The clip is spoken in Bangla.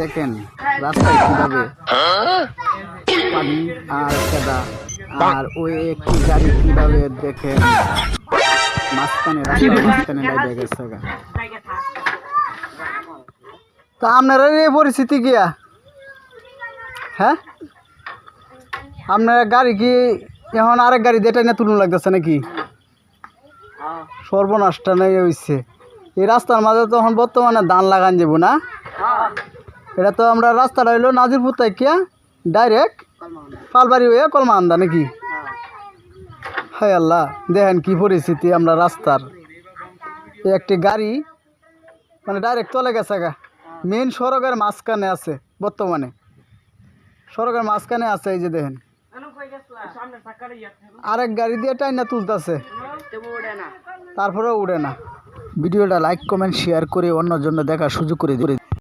দেখেন রাস্তায় কিভাবে পানি আর কাদা, আর ওই একটি গাড়ি কিভাবে দেখেন মাঝখানে রাস্তার মাঝখানে লাইটে গেছে। তা আপনারা এই পরিস্থিতি গিয়া, হ্যাঁ আপনারা গাড়ি কি এখন আরেক গাড়ি দিয়ে না তুলুন লাগতেছে নাকি? সর্বনাশটা নেই হয়েছে। এই রাস্তার মাঝে তো এখন বর্তমানে ধান লাগান যাব না। এটা তো আমরা রাস্তাটা হইলো নাজিরপুর থেকে ডাইরেক্ট পালবাড়ি হয়ে কলমান্দা নাকি? হায় আল্লাহ, দেখেন কি পরিস্থিতি আমরা রাস্তার। একটি গাড়ি মানে ডাইরেক্ট চলে গেছে গা, মেন সড়কের মাঝখানে আছে, বর্তমানে সড়কের মাঝখানে আছে। এই যে দেখেন আরেক গাড়ি দিয়ে টাইনা তুলতেছে, তারপরেও উড়ে না। ভিডিওটা লাইক কমেন্ট শেয়ার করে অন্যের জন্য দেখার সুযোগ করে দিন।